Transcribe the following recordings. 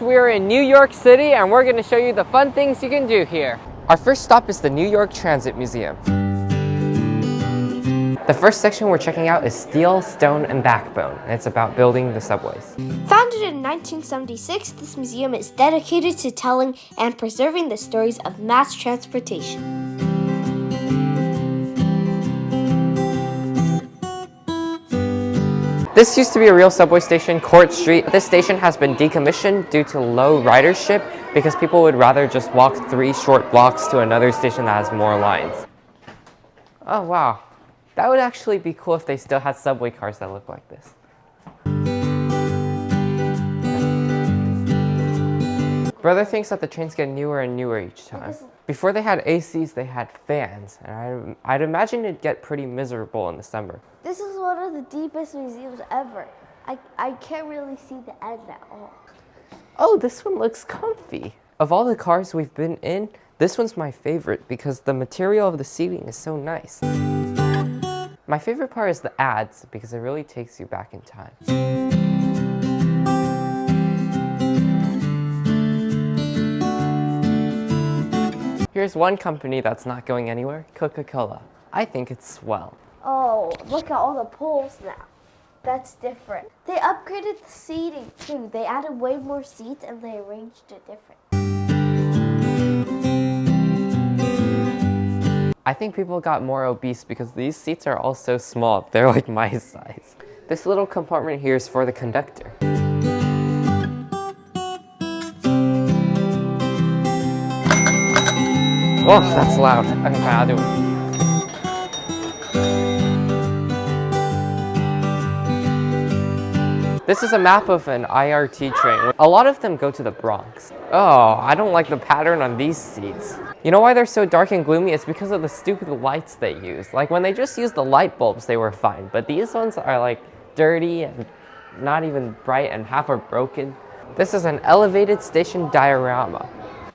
We're in New York City and we're going to show you the fun things you can do here. Our first stop is the New York Transit Museum. The first section we're checking out is Steel, Stone, and Backbone, and it's about building the subways. Founded in 1976, this museum is dedicated to telling and preserving the stories of mass transportation. This used to be a real subway station, Court Street. This station has been decommissioned due to low ridership because people would rather just walk 3 short blocks to another station that has more lines. Oh wow, that would actually be cool if they still had subway cars that look like this. Brother thinks that the trains get newer and newer each time. Before they had ACs, they had fans, and I'd imagine it'd get pretty miserable in the summer. This is one of the deepest museums ever. I can't really see the end at all. Oh, this one looks comfy. Of all the cars we've been in, this one's my favorite because the material of the seating is so nice. My favorite part is the ads because it really takes you back in time. Here's one company that's not going anywhere, Coca-Cola. I think it's swell. Oh, look at all the poles now. That's different. They upgraded the seating too. They added way more seats and they arranged it different. I think people got more obese because these seats are all so small. They're like my size. This little compartment here is for the conductor. Whoa, that's loud. Okay, fine, I'll do it. This is a map of an IRT train. A lot of them go to the Bronx. Oh, I don't like the pattern on these seats. You know why they're so dark and gloomy? It's because of the stupid lights they use. Like when they just used the light bulbs, they were fine. But these ones are like dirty and not even bright and half are broken. This is an elevated station diorama.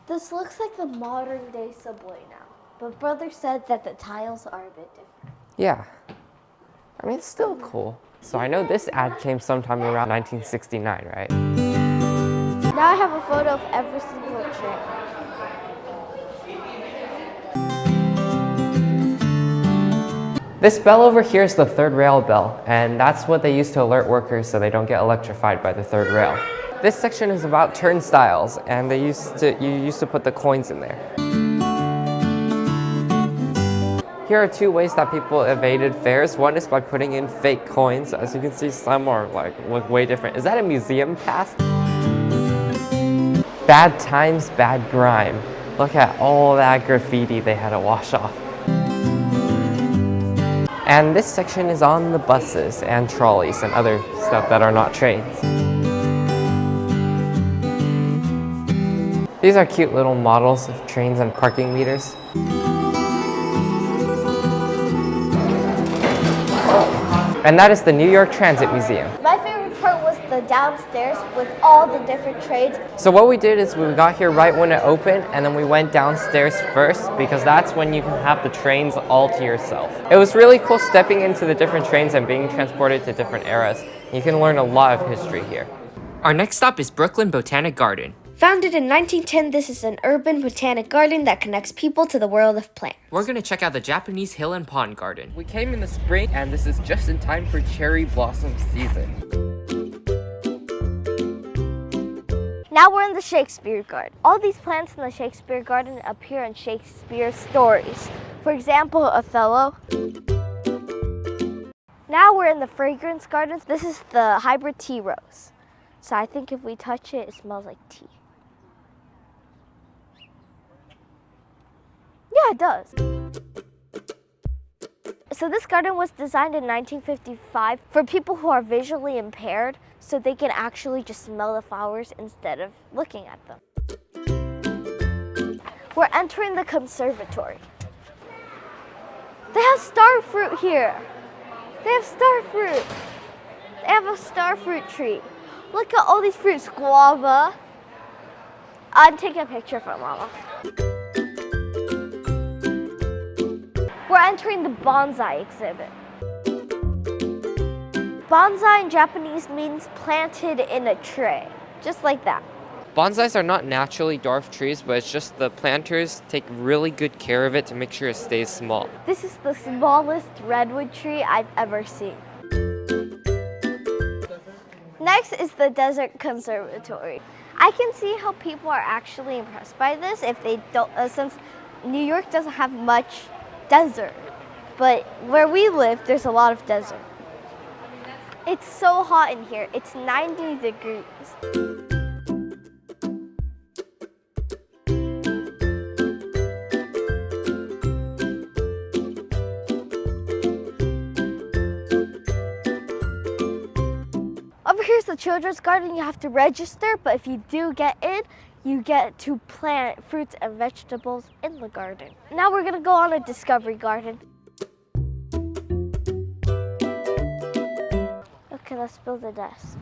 This looks like the modern day subway now. But brother said that the tiles are a bit different. Yeah. I mean, it's still cool. So I know this ad came sometime around 1969, right? Now I have a photo of every single train. This bell over here is the third rail bell, and that's what they use to alert workers so they don't get electrified by the third rail. This section is about turnstiles, and you used to put the coins in there. Here are 2 ways that people evaded fares. One is by putting in fake coins. As you can see, some are look way different. Is that a museum pass? Bad times, bad grime. Look at all that graffiti they had to wash off. And this section is on the buses and trolleys and other stuff that are not trains. These are cute little models of trains and parking meters. And that is the New York Transit Museum. My favorite part was the downstairs with all the different trains. So what we did is we got here right when it opened, and then we went downstairs first because that's when you can have the trains all to yourself. It was really cool stepping into the different trains and being transported to different eras. You can learn a lot of history here. Our next stop is Brooklyn Botanic Garden. Founded in 1910, this is an urban botanic garden that connects people to the world of plants. We're gonna check out the Japanese Hill and Pond Garden. We came in the spring, and this is just in time for cherry blossom season. Now we're in the Shakespeare Garden. All these plants in the Shakespeare Garden appear in Shakespeare's stories. For example, Othello. Now we're in the Fragrance Garden. This is the hybrid tea rose. So I think if we touch it, it smells like tea. Yeah, it does. So this garden was designed in 1955 for people who are visually impaired so they can actually just smell the flowers instead of looking at them. We're entering the conservatory. They have star fruit here. They have star fruit. They have a star fruit tree. Look at all these fruits. Guava. I'm taking a picture for Mama. We're entering the bonsai exhibit. Bonsai in Japanese means planted in a tray, just like that. Bonsais are not naturally dwarf trees, but it's just the planters take really good care of it to make sure it stays small. This is the smallest redwood tree I've ever seen. Next is the Desert Conservatory. I can see how people are actually impressed by this if they don't, since New York doesn't have much desert, but where we live, there's a lot of desert. It's so hot in here. It's 90 degrees. Over here's the children's garden. You have to register, but if you do get in, you get to plant fruits and vegetables in the garden. Now we're gonna go on a discovery garden. Okay, let's build a nest.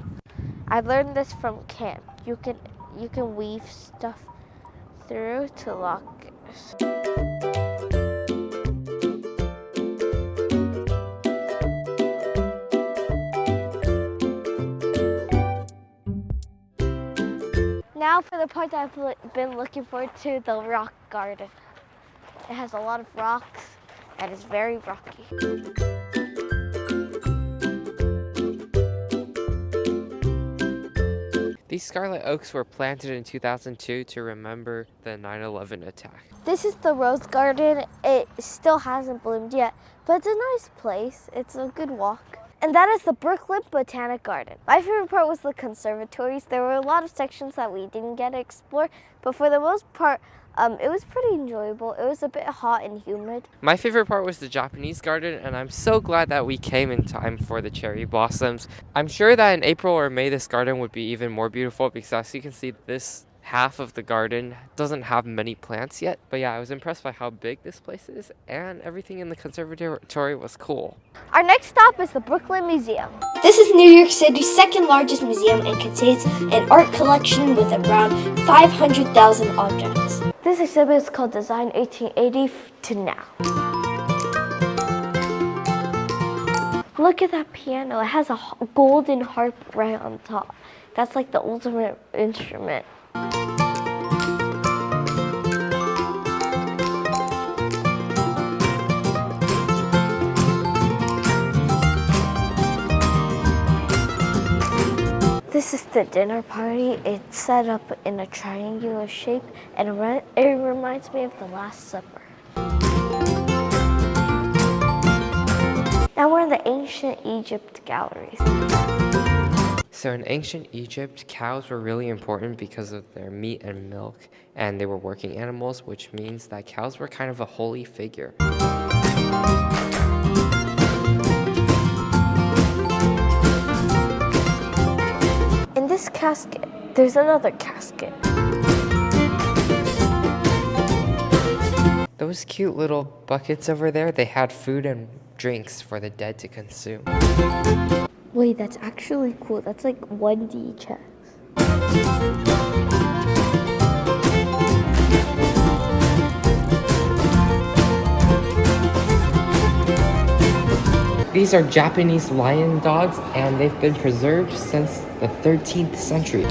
I learned this from camp. You can weave stuff through to lock it. Now for the part that I've been looking forward to, the rock garden. It has a lot of rocks and it's very rocky. These scarlet oaks were planted in 2002 to remember the 9/11 attack. This is the rose garden. It still hasn't bloomed yet, but it's a nice place. It's a good walk. And that is the Brooklyn Botanic Garden. My favorite part was the conservatories. There were a lot of sections that we didn't get to explore, but for the most part, it was pretty enjoyable. It was a bit hot and humid. My favorite part was the Japanese garden, and I'm so glad that we came in time for the cherry blossoms. I'm sure that in April or May, this garden would be even more beautiful because as you can see, this half of the garden doesn't have many plants yet. But yeah, I was impressed by how big this place is, and everything in the conservatory was cool. Our next stop is the Brooklyn Museum. This is New York City's second largest museum and contains an art collection with around 500,000 objects. This exhibit is called Design 1880 to Now. Look at that piano. It has a golden harp right on top. That's like the ultimate instrument. This is the dinner party. It's set up in a triangular shape and it reminds me of the Last Supper. Now we're in the ancient Egypt galleries. So in ancient Egypt, cows were really important because of their meat and milk, and they were working animals, which means that cows were kind of a holy figure. In this casket, there's another casket. Those cute little buckets over there, they had food and drinks for the dead to consume. Wait, that's actually cool. That's like 1D chess. These are Japanese lion dogs, and they've been preserved since the 13th century.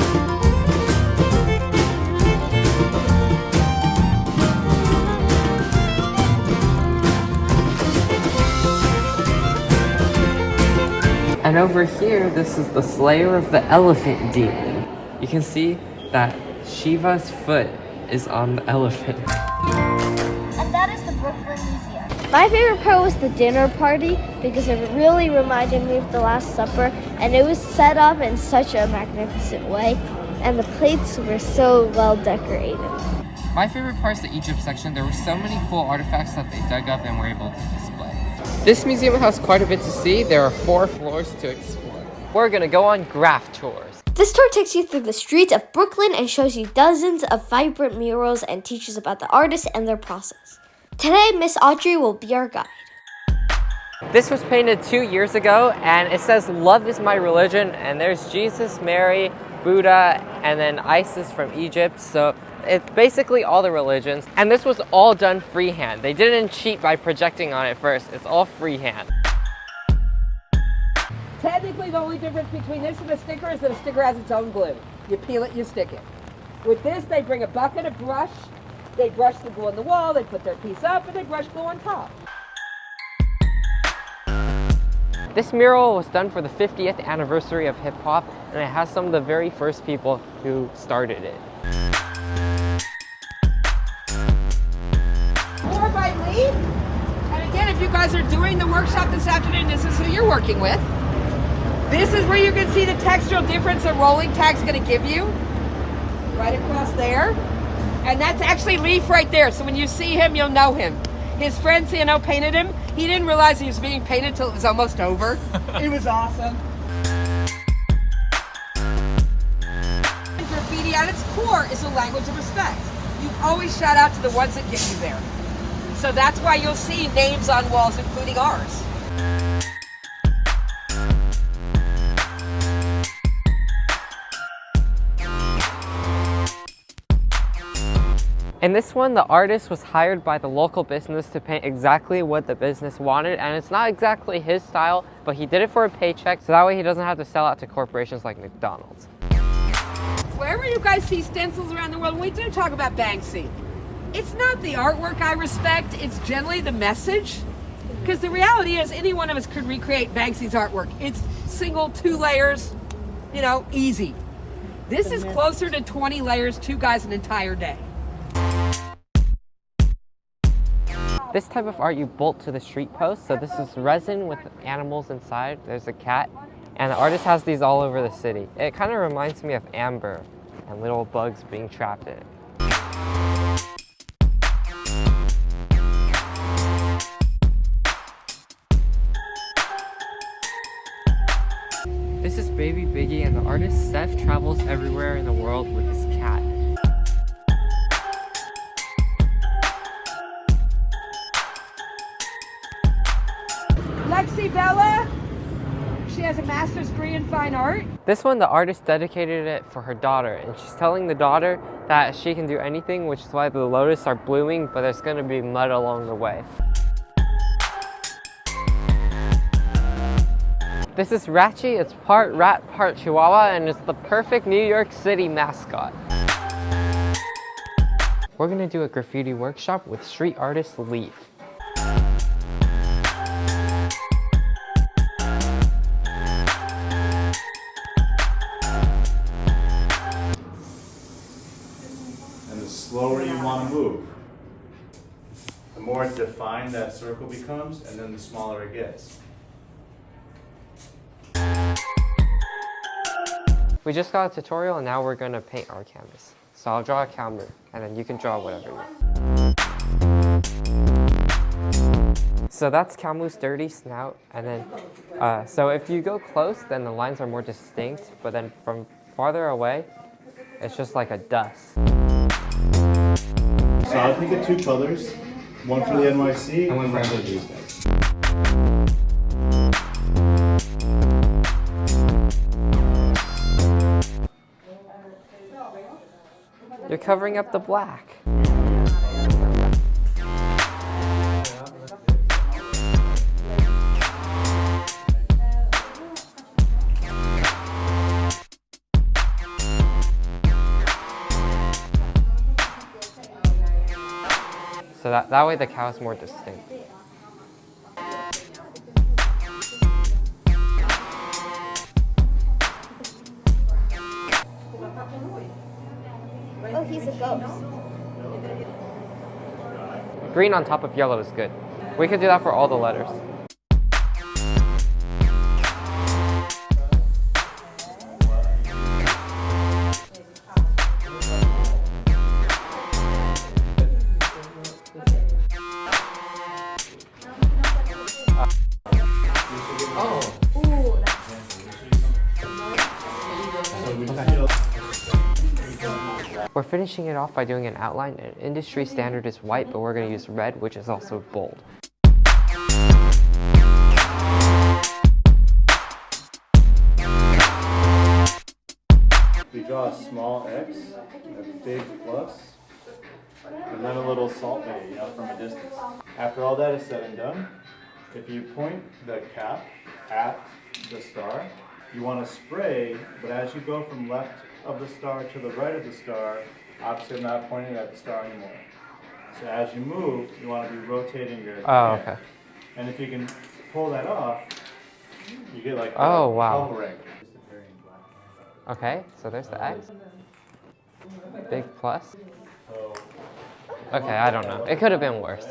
And over here, this is the slayer of the elephant demon. You can see that Shiva's foot is on the elephant. And that is the Brooklyn Museum. My favorite part was the dinner party because it really reminded me of the Last Supper, and it was set up in such a magnificent way, and the plates were so well decorated. My favorite part is the Egypt section. There were so many cool artifacts that they dug up and were able to display. This museum has quite a bit to see. There are 4 floors to explore. We're gonna go on Graff Tours. This tour takes you through the streets of Brooklyn and shows you dozens of vibrant murals and teaches about the artists and their process. Today, Miss Audrey will be our guide. This was painted 2 years ago, and it says, "Love is my religion," and there's Jesus, Mary, Buddha, and then Isis from Egypt. So it's basically all the religions. And this was all done freehand. They didn't cheat by projecting on it first. It's all freehand. Technically, the only difference between this and a sticker is that a sticker has its own glue. You peel it, you stick it. With this, they bring a bucket of brush, they brush the glue on the wall, they put their piece up, and they brush glue on top. This mural was done for the 50th anniversary of hip hop, and it has some of the very first people who started it. More by Lee. And again, if you guys are doing the workshop this afternoon, this is who you're working with. This is where you can see the textural difference a rolling tag's going to give you. Right across there. And that's actually Leaf right there. So when you see him, you'll know him. His friend C&O painted him. He didn't realize he was being painted till it was almost over. It was awesome. Graffiti at its core is a language of respect. You always shout out to the ones that get you there. So that's why you'll see names on walls, including ours. In this one, the artist was hired by the local business to paint exactly what the business wanted, and it's not exactly his style, but he did it for a paycheck, so that way he doesn't have to sell out to corporations like McDonald's. Wherever you guys see stencils around the world, we do talk about Banksy. It's not the artwork I respect, it's generally the message. Because the reality is any one of us could recreate Banksy's artwork. It's single, 2 layers, you know, easy. This is closer to 20 layers, 2 guys an entire day. This type of art you bolt to the street post, so this is resin with animals inside. There's a cat, and the artist has these all over the city. It kind of reminds me of amber and little bugs being trapped in it. This is Baby Biggie, and the artist Seth travels everywhere in the world with his cat. Lexi Bella, she has a master's degree in fine art. This one, the artist dedicated it for her daughter, and she's telling the daughter that she can do anything, which is why the lotus are blooming, but there's going to be mud along the way. This is Ratchy. It's part rat, part chihuahua, and it's the perfect New York City mascot. We're going to do a graffiti workshop with street artist Leaf. The slower you want to move, the more defined that circle becomes, and then the smaller it gets. We just got a tutorial, and now we're going to paint our canvas. So I'll draw a camera, and then you can draw whatever you want. So that's Camu's dirty snout, and then, so if you go close, then the lines are more distinct, but then from farther away, it's just like a dust. So I'll think of 2 colors, one for the NYC and one for these guys. You're covering up the black. So that way the cow is more distinct. Oh, he's a ghost. Green on top of yellow is good. We could do that for all the letters. We're finishing it off by doing an outline. An industry standard is white, but we're going to use red, which is also bold. We draw a small X, a big plus, and then a little salt bay, you know, from a distance. After all that is said and done, if you point the cap at the star, you want to spray, but as you go from left of the star to the right of the star, obviously I'm not pointing at the star anymore. So as you move, you want to be rotating your hand. Okay. And if you can pull that off, you get like Oh, a wow. hovering. Okay, so there's the X. Big plus. Okay, I don't know. It could have been worse.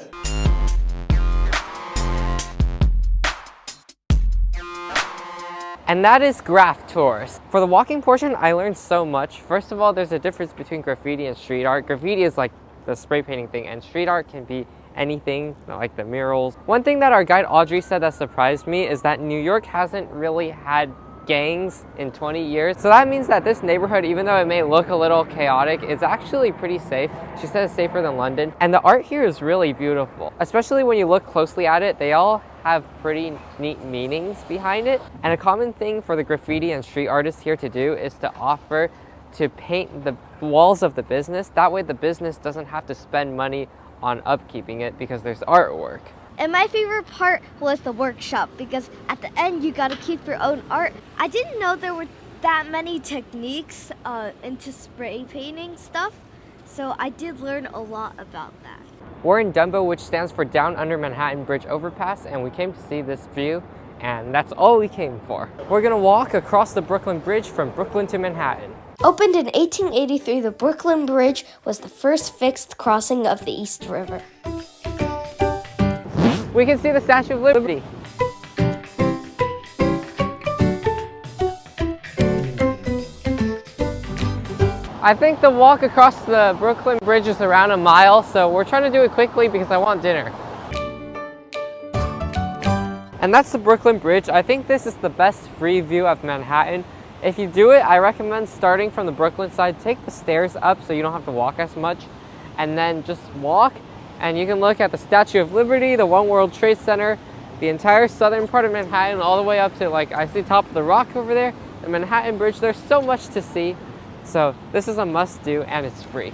And that is Graff Tours. For the walking portion, I learned so much. First of all, there's a difference between graffiti and street art. Graffiti is like the spray painting thing, and street art can be anything, like the murals. One thing that our guide Audrey said that surprised me is that New York hasn't really had gangs in 20 years. So that means that this neighborhood, even though it may look a little chaotic, is actually pretty safe. She said it's safer than London. And the art here is really beautiful, especially when you look closely at it. They all have pretty neat meanings behind it. And a common thing for the graffiti and street artists here to do is to offer to paint the walls of the business. That way the business doesn't have to spend money on upkeeping it because there's artwork. And my favorite part was the workshop because at the end you gotta keep your own art. I didn't know there were that many techniques into spray painting stuff, so I did learn a lot about that. We're in DUMBO, which stands for Down Under Manhattan Bridge Overpass, and we came to see this view, and that's all we came for. We're gonna walk across the Brooklyn Bridge from Brooklyn to Manhattan. Opened in 1883, the Brooklyn Bridge was the first fixed crossing of the East River. We can see the Statue of Liberty. I think the walk across the Brooklyn Bridge is around a mile, so we're trying to do it quickly because I want dinner. And that's the Brooklyn Bridge. I think this is the best free view of Manhattan. If you do it, I recommend starting from the Brooklyn side. Take the stairs up so you don't have to walk as much, and then just walk. And you can look at the Statue of Liberty, the One World Trade Center, the entire southern part of Manhattan, all the way up to, like, I see top of the rock over there, the Manhattan Bridge. There's so much to see. So this is a must do, and it's free.